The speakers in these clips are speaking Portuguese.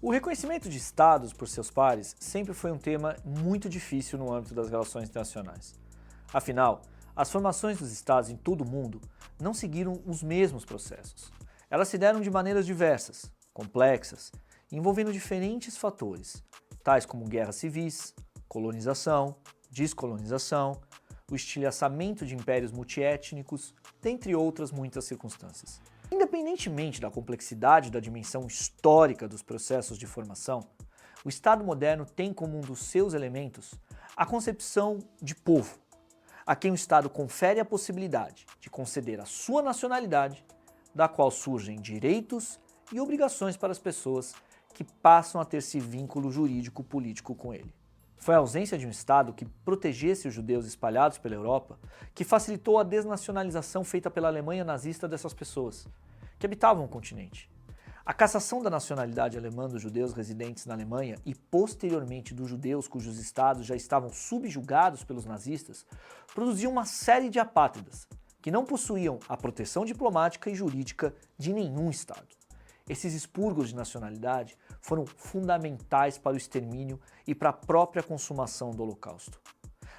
O reconhecimento de Estados por seus pares sempre foi um tema muito difícil no âmbito das relações internacionais. Afinal, as formações dos Estados em todo o mundo não seguiram os mesmos processos. Elas se deram de maneiras diversas, complexas, envolvendo diferentes fatores, tais como guerras civis, colonização, descolonização, o estilhaçamento de impérios multiétnicos, dentre outras muitas circunstâncias. Independentemente da complexidade da dimensão histórica dos processos de formação, o Estado moderno tem como um dos seus elementos a concepção de povo, a quem o Estado confere a possibilidade de conceder a sua nacionalidade, da qual surgem direitos e obrigações para as pessoas que passam a ter esse vínculo jurídico-político com ele. Foi a ausência de um Estado que protegesse os judeus espalhados pela Europa que facilitou a desnacionalização feita pela Alemanha nazista dessas pessoas, que habitavam o continente. A cassação da nacionalidade alemã dos judeus residentes na Alemanha e, posteriormente, dos judeus cujos estados já estavam subjugados pelos nazistas, produziu uma série de apátridas, que não possuíam a proteção diplomática e jurídica de nenhum Estado. Esses expurgos de nacionalidade foram fundamentais para o extermínio e para a própria consumação do Holocausto.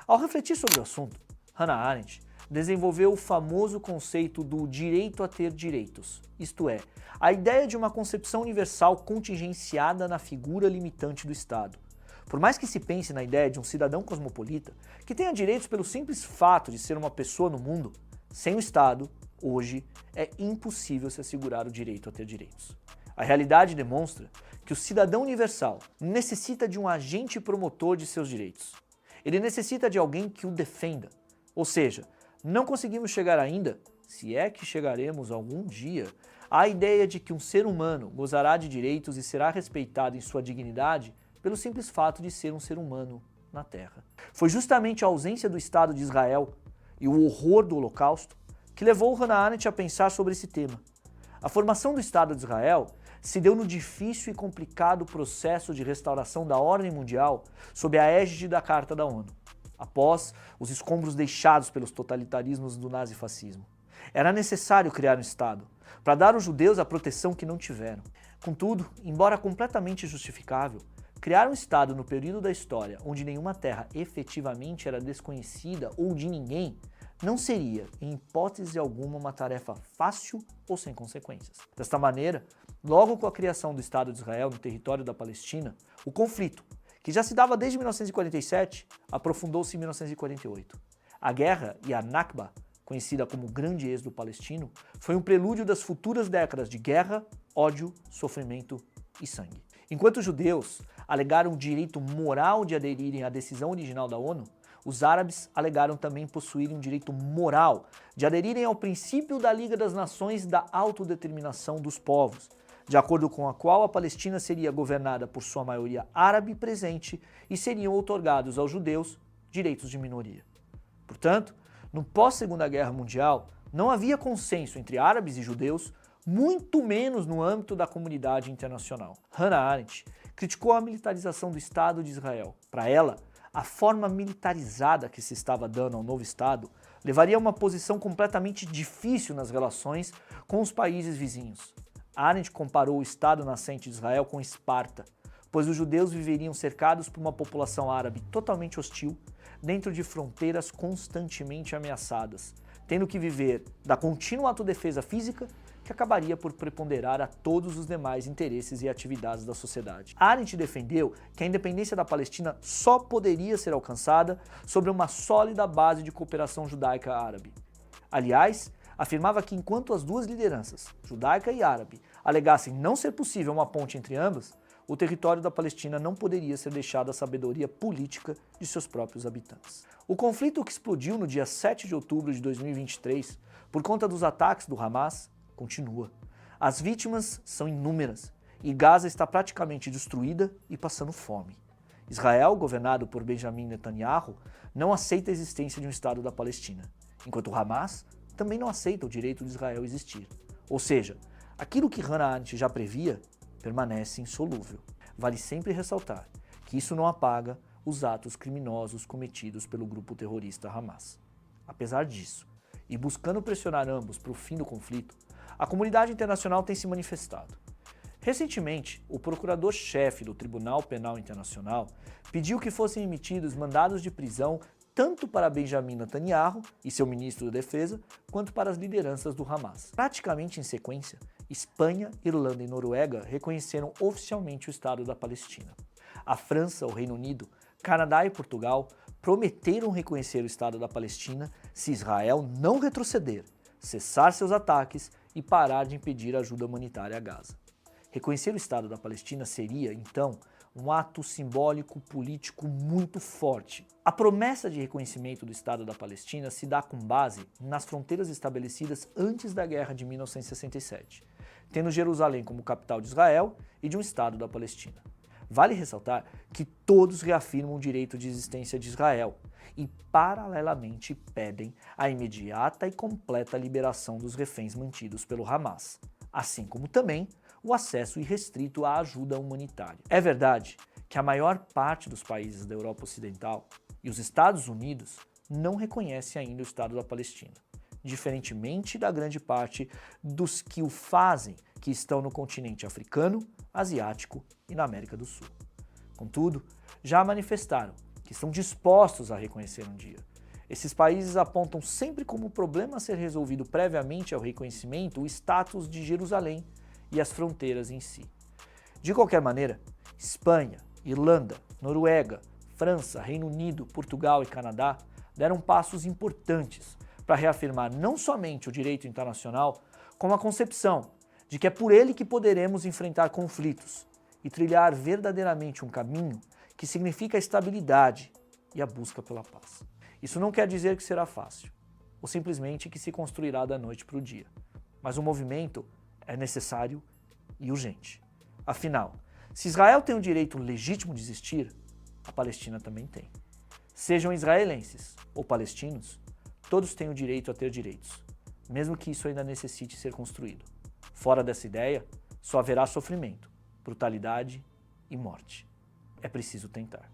Ao refletir sobre o assunto, Hannah Arendt desenvolveu o famoso conceito do direito a ter direitos, isto é, a ideia de uma concepção universal contingenciada na figura limitante do Estado. Por mais que se pense na ideia de um cidadão cosmopolita que tenha direitos pelo simples fato de ser uma pessoa no mundo, sem o Estado, hoje, é impossível se assegurar o direito a ter direitos. A realidade demonstra que o cidadão universal necessita de um agente promotor de seus direitos. Ele necessita de alguém que o defenda. Ou seja, não conseguimos chegar ainda, se é que chegaremos algum dia, à ideia de que um ser humano gozará de direitos e será respeitado em sua dignidade pelo simples fato de ser um ser humano na Terra. Foi justamente a ausência do Estado de Israel e o horror do Holocausto que levou Hannah Arendt a pensar sobre esse tema. A formação do Estado de Israel se deu no difícil e complicado processo de restauração da ordem mundial sob a égide da Carta da ONU, após os escombros deixados pelos totalitarismos do nazifascismo. Era necessário criar um Estado, para dar aos judeus a proteção que não tiveram. Contudo, embora completamente justificável, criar um Estado no período da história onde nenhuma terra efetivamente era desconhecida ou de ninguém, não seria, em hipótese alguma, uma tarefa fácil ou sem consequências. Desta maneira, logo com a criação do Estado de Israel no território da Palestina, o conflito, que já se dava desde 1947, aprofundou-se em 1948. A guerra e a Nakba, conhecida como Grande Êxodo Palestino, foi um prelúdio das futuras décadas de guerra, ódio, sofrimento e sangue. Enquanto os judeus alegaram o direito moral de aderirem à decisão original da ONU, os árabes alegaram também possuírem um direito moral de aderirem ao princípio da Liga das Nações da autodeterminação dos povos, de acordo com a qual a Palestina seria governada por sua maioria árabe presente e seriam outorgados aos judeus direitos de minoria. Portanto, no pós-Segunda Guerra Mundial, não havia consenso entre árabes e judeus, muito menos no âmbito da comunidade internacional. Hannah Arendt criticou a militarização do Estado de Israel. Para ela, a forma militarizada que se estava dando ao novo Estado levaria a uma posição completamente difícil nas relações com os países vizinhos. Arendt comparou o Estado nascente de Israel com Esparta, pois os judeus viveriam cercados por uma população árabe totalmente hostil, dentro de fronteiras constantemente ameaçadas, tendo que viver da contínua autodefesa física que acabaria por preponderar a todos os demais interesses e atividades da sociedade. Arendt defendeu que a independência da Palestina só poderia ser alcançada sobre uma sólida base de cooperação judaica-árabe. Aliás, afirmava que enquanto as duas lideranças, judaica e árabe, alegassem não ser possível uma ponte entre ambas, o território da Palestina não poderia ser deixado à sabedoria política de seus próprios habitantes. O conflito que explodiu no dia 7 de outubro de 2023, por conta dos ataques do Hamas, continua. As vítimas são inúmeras e Gaza está praticamente destruída e passando fome. Israel, governado por Benjamin Netanyahu, não aceita a existência de um Estado da Palestina, enquanto o Hamas também não aceita o direito de Israel existir. Ou seja, aquilo que Hannah Arendt já previa permanece insolúvel. Vale sempre ressaltar que isso não apaga os atos criminosos cometidos pelo grupo terrorista Hamas. Apesar disso, e buscando pressionar ambos para o fim do conflito, a comunidade internacional tem se manifestado. Recentemente, o procurador-chefe do Tribunal Penal Internacional pediu que fossem emitidos mandados de prisão tanto para Benjamin Netanyahu e seu ministro da Defesa, quanto para as lideranças do Hamas. Praticamente em sequência, Espanha, Irlanda e Noruega reconheceram oficialmente o Estado da Palestina. A França, o Reino Unido, Canadá e Portugal prometeram reconhecer o Estado da Palestina se Israel não retroceder, cessar seus ataques e parar de impedir a ajuda humanitária a Gaza. Reconhecer o Estado da Palestina seria, então, um ato simbólico político muito forte. A promessa de reconhecimento do Estado da Palestina se dá com base nas fronteiras estabelecidas antes da Guerra de 1967, tendo Jerusalém como capital de Israel e de um Estado da Palestina. Vale ressaltar que todos reafirmam o direito de existência de Israel e, paralelamente, pedem a imediata e completa liberação dos reféns mantidos pelo Hamas, assim como também o acesso irrestrito à ajuda humanitária. É verdade que a maior parte dos países da Europa Ocidental e os Estados Unidos não reconhecem ainda o Estado da Palestina, diferentemente da grande parte dos que o fazem, que estão no continente africano, asiático e na América do Sul. Contudo, já manifestaram que estão dispostos a reconhecer um dia. Esses países apontam sempre como problema a ser resolvido previamente ao reconhecimento o status de Jerusalém e as fronteiras em si. De qualquer maneira, Espanha, Irlanda, Noruega, França, Reino Unido, Portugal e Canadá deram passos importantes para reafirmar não somente o direito internacional, como a concepção de que é por ele que poderemos enfrentar conflitos e trilhar verdadeiramente um caminho que significa a estabilidade e a busca pela paz. Isso não quer dizer que será fácil, ou simplesmente que se construirá da noite para o dia, mas o movimento é necessário e urgente. Afinal, se Israel tem o direito legítimo de existir, a Palestina também tem. Sejam israelenses ou palestinos, todos têm o direito a ter direitos, mesmo que isso ainda necessite ser construído. Fora dessa ideia, só haverá sofrimento, brutalidade e morte. É preciso tentar.